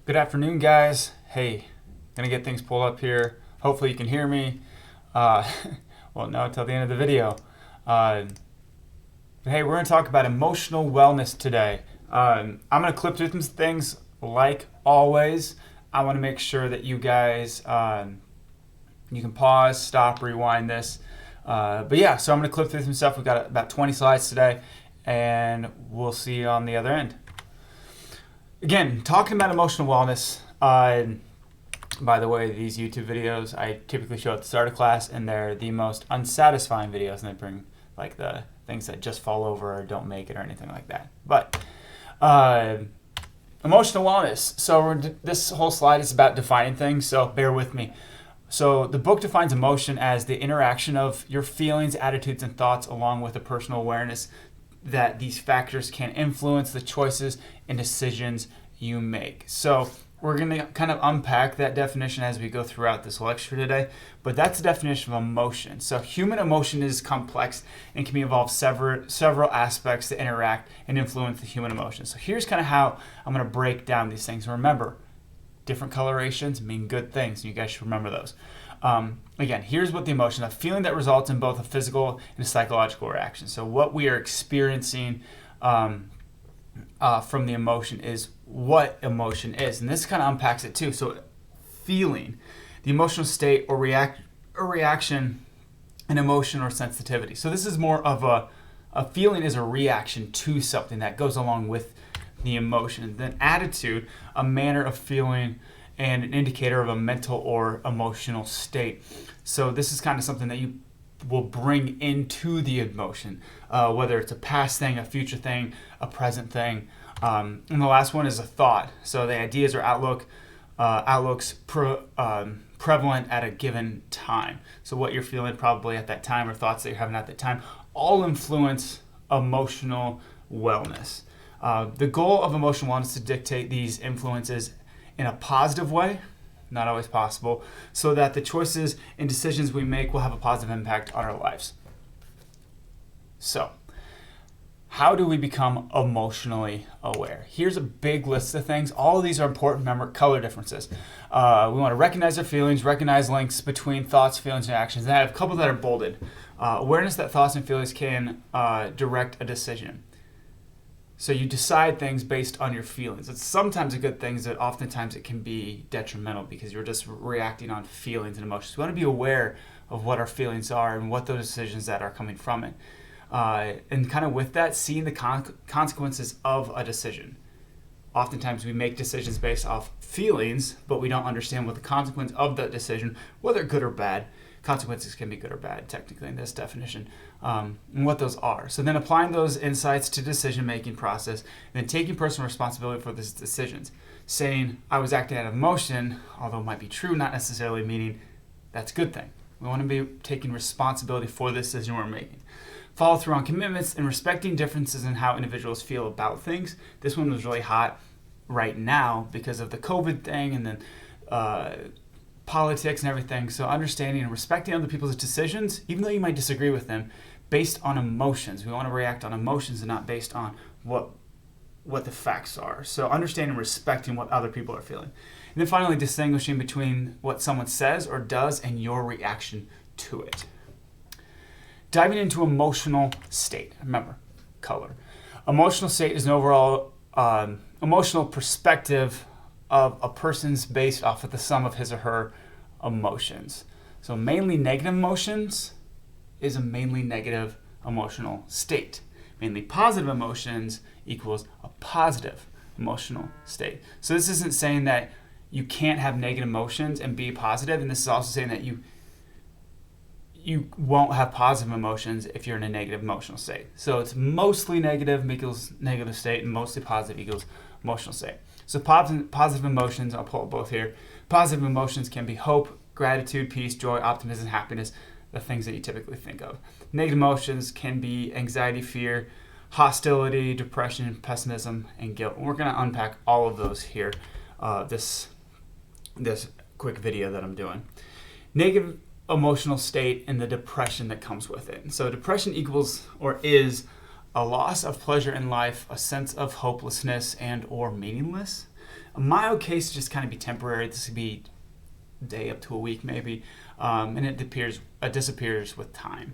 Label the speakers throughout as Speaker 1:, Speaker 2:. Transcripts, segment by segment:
Speaker 1: Good afternoon, guys. Hey, gonna get things pulled up here. Hopefully you can hear me. Uh, well, no, until the end of the video. Uh, hey, we're gonna talk about emotional wellness today. I'm gonna clip through some things like always. I want to make sure that you guys you can pause, stop, rewind this. But yeah, so I'm gonna clip through some stuff. We've got about 20 slides today, and we'll see you on the other end. Again, talking about emotional wellness. By the way, these YouTube videos I typically show at the start of class, and they're the most unsatisfying videos, and they bring like the things that just fall over or don't make it or anything like that. But emotional wellness. So this whole slide is about defining things, so bear with me. So the book defines emotion as the interaction of your feelings, attitudes, and thoughts along with a personal awareness that these factors can influence the choices and decisions you make. So we're going to kind of unpack that definition as we go throughout this lecture today, but that's the definition of emotion. So human emotion is complex and can involve several aspects that interact and influence the human emotion. So here's kind of how I'm going to break down these things. Remember, different colorations mean good things, and you guys should remember those. Again, here's what the emotion, a feeling that results in both a physical and a psychological reaction. So what we are experiencing from the emotion is what emotion is. And this kind of unpacks it too. So feeling, the emotional state or reaction, an emotion or sensitivity. So this is more of a feeling is a reaction to something that goes along with the emotion. Then attitude, a manner of feeling and an indicator of a mental or emotional state. So this is kind of something that you will bring into the emotion, whether it's a past thing, a future thing, a present thing. And the last one is a thought. So the ideas or outlooks prevalent at a given time. So what you're feeling probably at that time or thoughts that you're having at that time all influence emotional wellness. The goal of emotional wellness is to dictate these influences in a positive way, not always possible, so that the choices and decisions we make will have a positive impact on our lives. So, how do we become emotionally aware? Here's a big list of things. All of these are important. Remember, color differences. We want to recognize our feelings, recognize links between thoughts, feelings, and actions. And I have a couple that are bolded. Awareness that thoughts and feelings can direct a decision. So you decide things based on your feelings. It's sometimes a good thing, but oftentimes it can be detrimental because you're just reacting on feelings and emotions. We want to be aware of what our feelings are and what those decisions that are coming from it. And kind of with that, seeing the consequences of a decision. Oftentimes we make decisions based off feelings, but we don't understand what the consequence of that decision, whether good or bad. Consequences can be good or bad, technically, in this definition, and what those are. So then applying those insights to decision-making process, and then taking personal responsibility for these decisions. Saying, I was acting out of emotion, although it might be true, not necessarily meaning that's a good thing. We want to be taking responsibility for the decision we're making. Follow through on commitments and respecting differences in how individuals feel about things. This one was really hot right now because of the COVID thing and then politics and everything. So understanding and respecting other people's decisions, even though you might disagree with them, based on emotions. We want to react on emotions and not based on what the facts are. So understanding and respecting what other people are feeling. And then finally, distinguishing between what someone says or does and your reaction to it. Diving into emotional state. Remember, color. Emotional state is an overall emotional perspective of a person's based off of the sum of his or her emotions. So mainly negative emotions is a mainly negative emotional state. Mainly positive emotions equals a positive emotional state. So this isn't saying that you can't have negative emotions and be positive, and this is also saying that you won't have positive emotions if you're in a negative emotional state. So it's mostly negative equals negative state, and mostly positive equals emotional state. So positive emotions, I'll pull up both here. Positive emotions can be hope, gratitude, peace, joy, optimism, happiness, the things that you typically think of. Negative emotions can be anxiety, fear, hostility, depression, pessimism, and guilt. And we're going to unpack all of those here, this quick video that I'm doing. Negative emotional state and the depression that comes with it. So depression equals or is a loss of pleasure in life, a sense of hopelessness and or meaningless, A mild case just kind of be temporary. This could be a day up to a week maybe, and it disappears with time.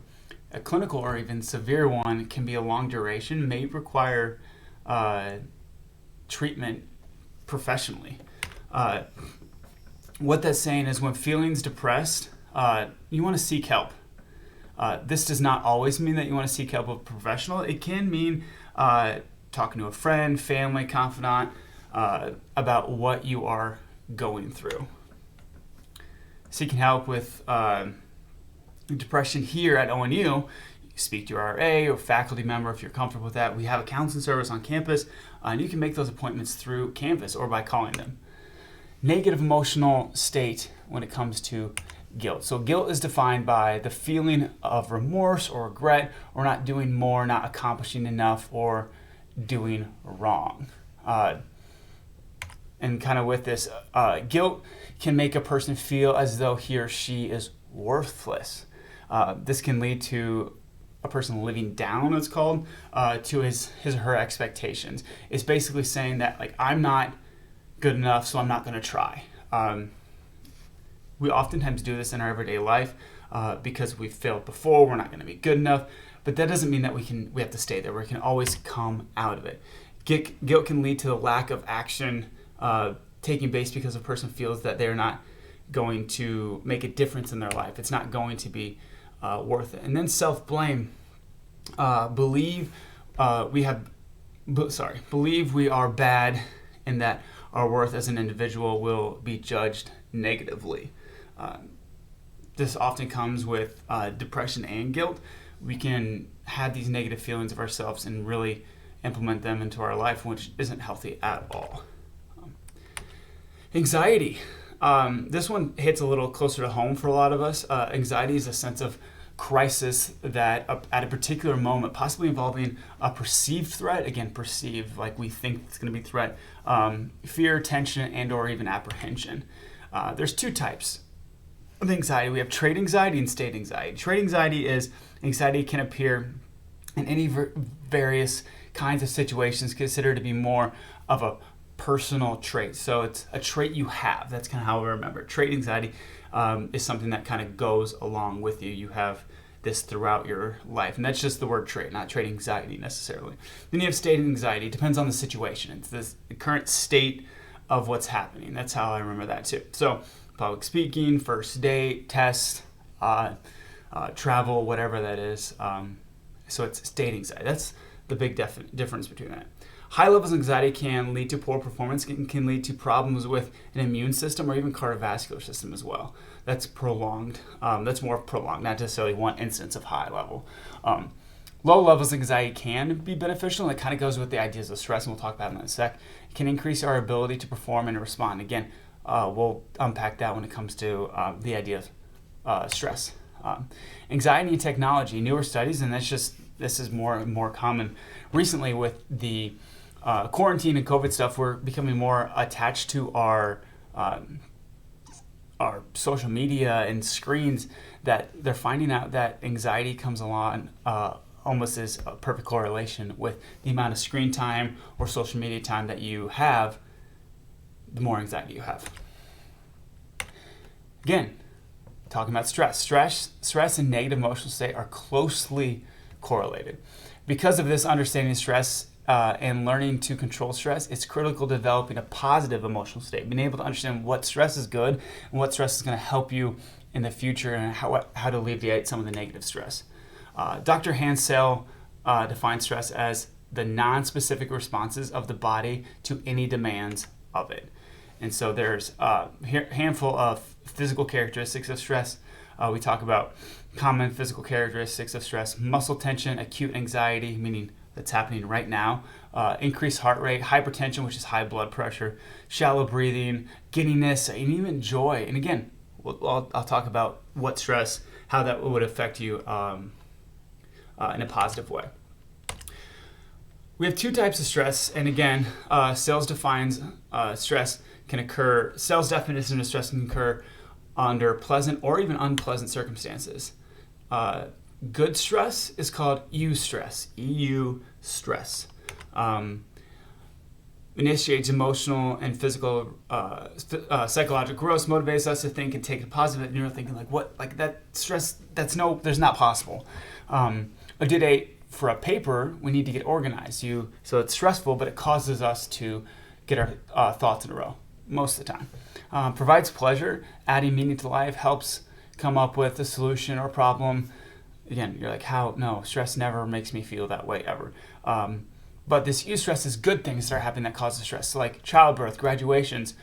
Speaker 1: A clinical or even severe one can be a long duration, may require treatment professionally. What that's saying is when feeling's depressed, you want to seek help. This does not always mean that you want to seek help with a professional. It can mean talking to a friend, family, confidant about what you are going through. Seeking help with depression here at ONU, you speak to your RA or faculty member if you're comfortable with that. We have a counseling service on campus, and you can make those appointments through Canvas or by calling them. Negative emotional state when it comes to guilt. So guilt is defined by the feeling of remorse or regret, or not doing more, not accomplishing enough, or doing wrong. And kind of with this, guilt can make a person feel as though he or she is worthless. This can lead to a person living down, it's called, to his or her expectations. It's basically saying that, like, I'm not good enough, so I'm not going to try. We oftentimes do this in our everyday life because we've failed before. We're not going to be good enough, but that doesn't mean that we have to stay there. We can always come out of it. Guilt can lead to the lack of action taking place because a person feels that they're not going to make a difference in their life. It's not going to be worth it. And then self-blame. Believe we are bad and that our worth as an individual will be judged negatively. This often comes with depression and guilt. We can have these negative feelings of ourselves and really implement them into our life, which isn't healthy at all. Anxiety. This one hits a little closer to home for a lot of us. Anxiety is a sense of crisis that at a particular moment, possibly involving a perceived threat, again, perceived, like we think it's going to be threat, fear, tension, and or even apprehension. There's two types of anxiety. We have trait anxiety and state anxiety. Trait anxiety is anxiety can appear in any various kinds of situations considered to be more of a personal trait. So it's a trait you have. That's kind of how we remember. Trait anxiety is something that kind of goes along with you. You have this throughout your life. And that's just the word trait, not trait anxiety necessarily. Then you have state anxiety. It depends on the situation. It's the current state of what's happening. That's how I remember that too. So public speaking, first date, test, travel, whatever that is. So it's state anxiety. That's the big difference between that. High levels of anxiety can lead to poor performance, can lead to problems with an immune system or even cardiovascular system as well. That's prolonged. That's more prolonged, not necessarily one instance of high level. Low levels of anxiety can be beneficial, and it kind of goes with the ideas of stress, and we'll talk about it in a sec. It can increase our ability to perform and respond. Again, we'll unpack that when it comes to the idea of stress. Anxiety and technology, newer studies, and this is more and more common recently with the quarantine and COVID stuff. We're becoming more attached to our social media and screens, that they're finding out that anxiety comes along almost as a perfect correlation with the amount of screen time or social media time that you have, the more anxiety you have. Again, talking about stress. Stress and negative emotional state are closely correlated. Because of this understanding of stress and learning to control stress, it's critical to developing a positive emotional state, being able to understand what stress is good and what stress is going to help you in the future, and how to alleviate some of the negative stress. Dr. Hansel defines stress as the non-specific responses of the body to any demands of it. And so there's a handful of physical characteristics of stress. We talk about common physical characteristics of stress: muscle tension, acute anxiety, meaning that's happening right now, increased heart rate, hypertension, which is high blood pressure, shallow breathing, giddiness, and even joy. And again, I'll talk about what stress, how that would affect you in a positive way. We have two types of stress, and again, Sales defines stress can occur. Sales' definition of stress can occur under pleasant or even unpleasant circumstances. Good stress is called eustress, EU stress. initiates emotional and physical, psychological growth, motivates us to think and take a positive. You're thinking like, what, like that stress? There's not possible. For a paper, we need to get organized. So it's stressful, but it causes us to get our thoughts in a row most of the time. Provides pleasure, adding meaning to life, helps come up with a solution or problem. Again, you're like, how? No, stress never makes me feel that way ever. But this eustress is good things that are happening that causes stress. So like childbirth, graduations,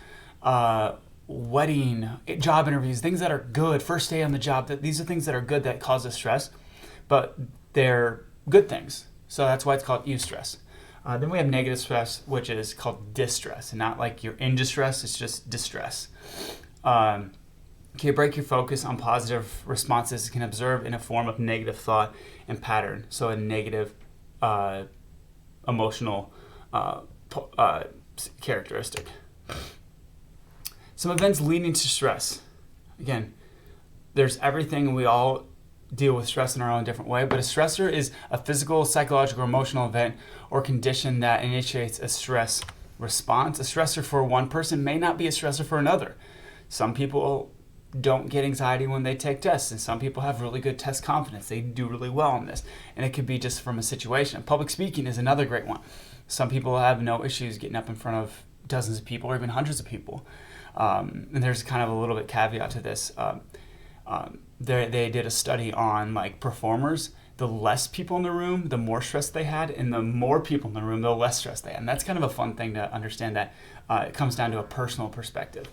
Speaker 1: wedding, job interviews, things that are good, first day on the job. These are things that are good that causes stress, but they're good things. So that's why it's called eustress. Then we have negative stress, which is called distress, and not like you're in distress, it's just distress. Can break your focus on positive responses, can observe in a form of negative thought and pattern. So a negative emotional characteristic. Some events leading to stress. Again, there's everything, and we all deal with stress in our own different way, but a stressor is a physical, psychological, or emotional event or condition that initiates a stress response. A stressor for one person may not be a stressor for another. Some people don't get anxiety when they take tests, and some people have really good test confidence. They do really well on this, and it could be just from a situation. Public speaking is another great one. Some people have no issues getting up in front of dozens of people or even hundreds of people, and there's kind of a little bit caveat to this. They did a study on like performers. The less people in the room, the more stress they had, and the more people in the room, the less stress they had. And that's kind of a fun thing to understand, that it comes down to a personal perspective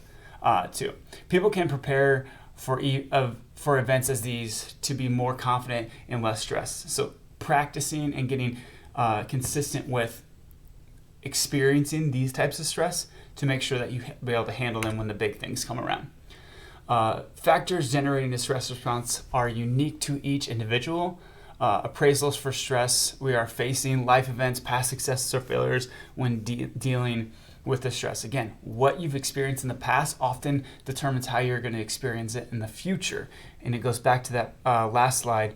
Speaker 1: too. People can prepare for events as these to be more confident and less stressed. So practicing and getting consistent with experiencing these types of stress to make sure that you be able to handle them when the big things come around. Factors generating the stress response are unique to each individual. Appraisals for stress we are facing, life events, past successes or failures when dealing with the stress. Again, what you've experienced in the past often determines how you're going to experience it in the future. And it goes back to that last slide.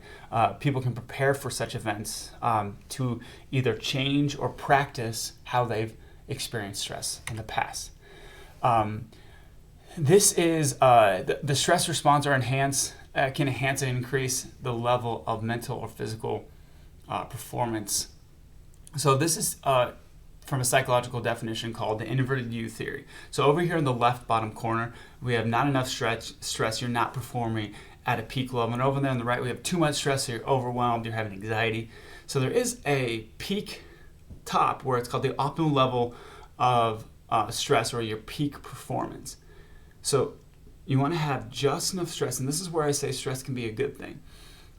Speaker 1: People can prepare for such events to either change or practice how they've experienced stress in the past. This is the stress response can enhance and increase the level of mental or physical performance. So this is from a psychological definition called the inverted U theory. So over here in the left bottom corner, we have not enough stress, you're not performing at a peak level. And over there on the right, we have too much stress, so you're overwhelmed, you're having anxiety. So there is a peak top where it's called the optimal level of stress, or your peak performance. So you want to have just enough stress, and this is where I say stress can be a good thing.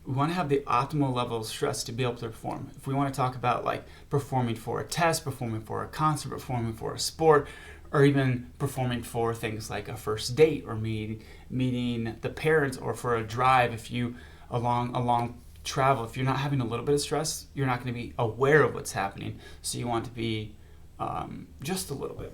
Speaker 1: We want to have the optimal level of stress to be able to perform. If we want to talk about like performing for a test, performing for a concert, performing for a sport, or even performing for things like a first date or meeting the parents, or for a drive, if you along travel, if you're not having a little bit of stress, you're not going to be aware of what's happening. So you want to be just a little bit.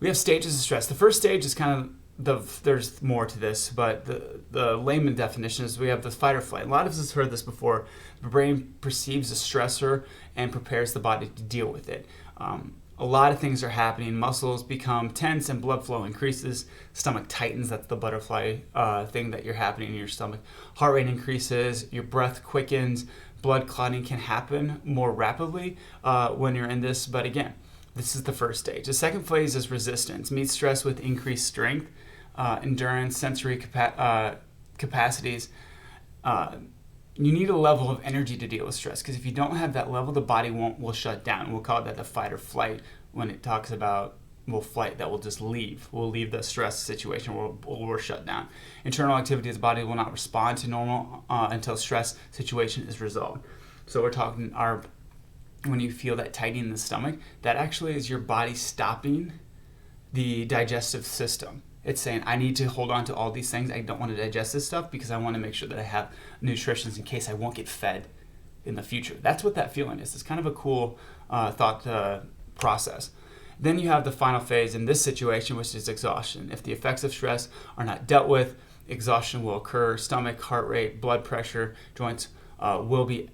Speaker 1: We have stages of stress. The first stage is kind of there's more to this, but the layman definition is we have the fight or flight. A lot of us have heard this before. The brain perceives a stressor and prepares the body to deal with it. A lot of things are happening. Muscles become tense and blood flow increases. Stomach tightens. That's the butterfly thing that you're happening in your stomach. Heart rate increases. Your breath quickens. Blood clotting can happen more rapidly when you're in this. But again, this is the first stage. The second phase is resistance. Meets stress with increased strength, endurance, sensory capacities. You need a level of energy to deal with stress, because if you don't have that level, the body will shut down. We'll call that the fight or flight when it talks about flight, that will just leave. We'll leave the stress situation where we're shut down. Internal activity of the body will not respond to normal until stress situation is resolved. So we're talking when you feel that tightening in the stomach, that actually is your body stopping the digestive system. It's saying, I need to hold on to all these things. I don't want to digest this stuff because I want to make sure that I have nutrition in case I won't get fed in the future. That's what that feeling is. It's kind of a cool thought process. Then you have the final phase in this situation, which is exhaustion. If the effects of stress are not dealt with, exhaustion will occur. Stomach, heart rate, blood pressure, joints will be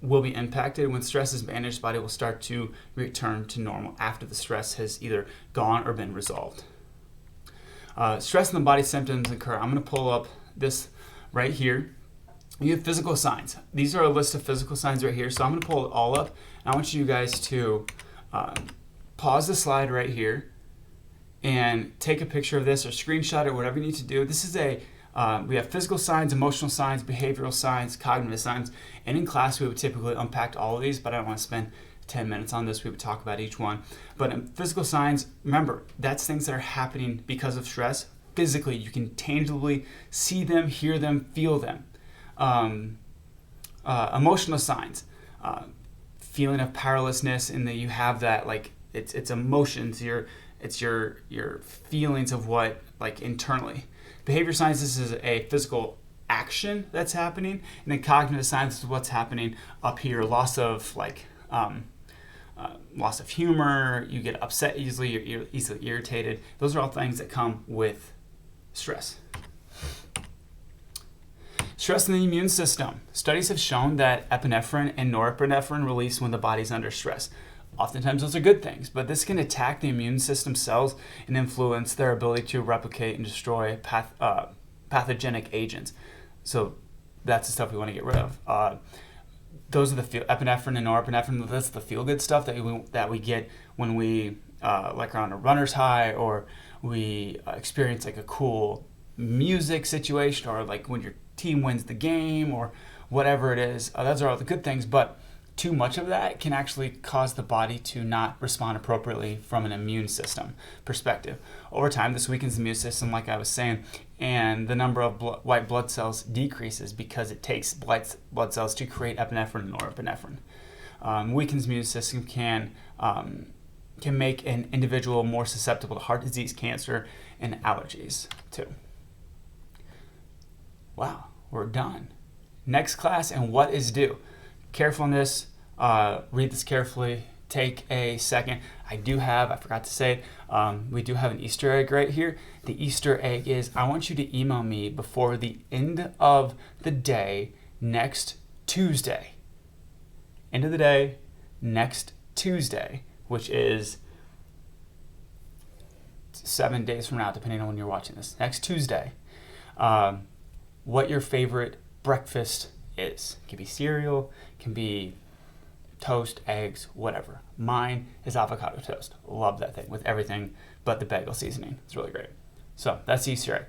Speaker 1: will be impacted. When stress is managed, the body will start to return to normal after the stress has either gone or been resolved. Stress in the body symptoms occur. I'm going to pull up this right here. You have physical signs. These are a list of physical signs right here. So I'm going to pull it all up. And I want you guys to pause the slide right here and take a picture of this or screenshot it, whatever you need to do. This is we have physical signs, emotional signs, behavioral signs, cognitive signs. And in class, we would typically unpack all of these, but I don't want to spend 10 minutes on this. We would talk about each one. But physical signs, remember, that's things that are happening because of stress. Physically, you can tangibly see them, hear them, feel them. Emotional signs, feeling of powerlessness, and that you have that, like, it's emotions, it's your feelings of what, like, internally. Behavior signs, this is a physical action that's happening, and then cognitive signs is what's happening up here. Loss of humor, you get upset easily, you're easily irritated. Those are all things that come with stress. Stress in the immune system. Studies have shown that epinephrine and norepinephrine release when the body's under stress. Oftentimes those are good things, but this can attack the immune system cells and influence their ability to replicate and destroy pathogenic agents. So that's the stuff we want to get rid of. Those are the epinephrine and norepinephrine. That's the feel-good stuff that we get when we like are on a runner's high, or we experience like a cool music situation, or like when your team wins the game, or whatever it is. Those are all the good things, but too much of that can actually cause the body to not respond appropriately from an immune system perspective. Over time, this weakens the immune system, like I was saying, and the number of white blood cells decreases because it takes blood cells to create epinephrine and norepinephrine. Weakens the immune system can make an individual more susceptible to heart disease, cancer, and allergies too. Wow, we're done. Next class, and what is due. Careful on this, read this carefully, take a second. I forgot to say it, we do have an Easter egg right here. The Easter egg is, I want you to email me before the end of the day next Tuesday. End of the day next Tuesday, which is 7 days from now, depending on when you're watching this. Next Tuesday. What your favorite breakfast is. It can be cereal, it can be toast, eggs, whatever. Mine is avocado toast. Love that thing with everything but the bagel seasoning. It's really great. So that's Easter egg.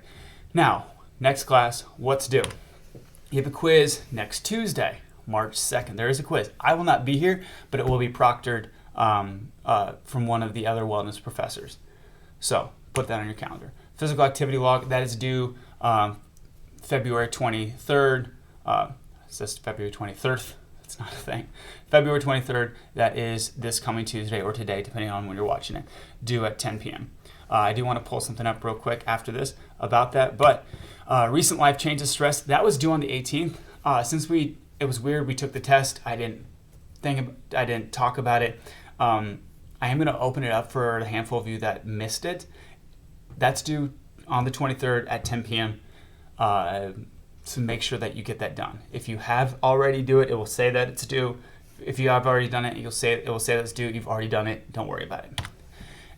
Speaker 1: Now, next class, what's due? You have a quiz next Tuesday, March 2nd. There is a quiz. I will not be here, but it will be proctored from one of the other wellness professors. So put that on your calendar. Physical activity log, that is due February 23rd. It says February 23rd. That's not a thing. February 23rd, that is this coming Tuesday or today, depending on when you're watching it, due at 10 p.m. I do want to pull something up real quick after this about that, but recent life changes stress, that was due on the 18th. Since it was weird, we took the test. I didn't talk about it. I am going to open it up for a handful of you that missed it. That's due on the 23rd at 10 p.m. So make sure that you get that done. If you have already do it, it will say that it's due. If you have already done it, it will say that it's due. You've already done it. Don't worry about it.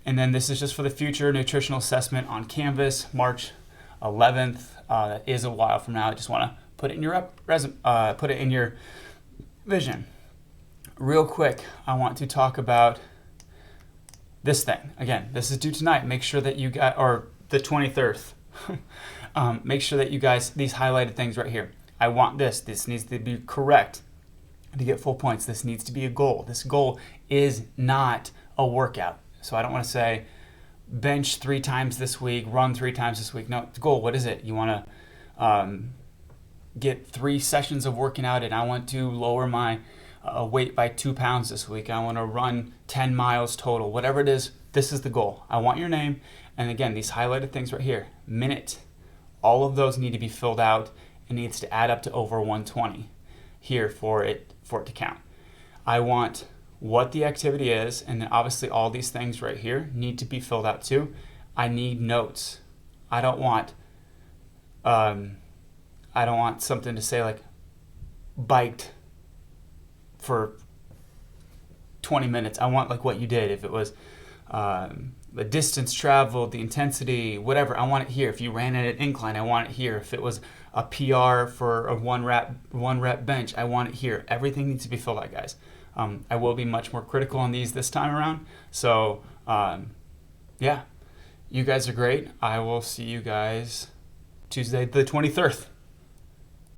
Speaker 1: And then this is just for the future nutritional assessment on Canvas, March 11th. That is a while from now. I just want to put it in your put it in your vision. Real quick, I want to talk about this thing. Again, this is due tonight. Make sure that you got, or the 23rd. Make sure that you guys, these highlighted things right here. I want this. This needs to be correct to get full points. This needs to be a goal. This goal is not a workout. So I don't want to say bench 3 times this week, run 3 times this week. No, it's goal. What is it? You want to get 3 sessions of working out, and I want to lower my weight by 2 pounds this week. I want to run 10 miles total. Whatever it is, this is the goal. I want your name. And again, these highlighted things right here, minute, all of those need to be filled out. It needs to add up to over 120 here for it to count. I want what the activity is, and then obviously all these things right here need to be filled out too. I need notes. I don't want something to say like biked for 20 minutes. I want like what you did. If it was the distance traveled, the intensity, whatever, I want it here. If you ran at an incline, I want it here. If it was a PR for a one rep bench, I want it here. Everything needs to be filled out, guys. I will be much more critical on these this time around. So yeah, you guys are great. I will see you guys Tuesday the 23rd.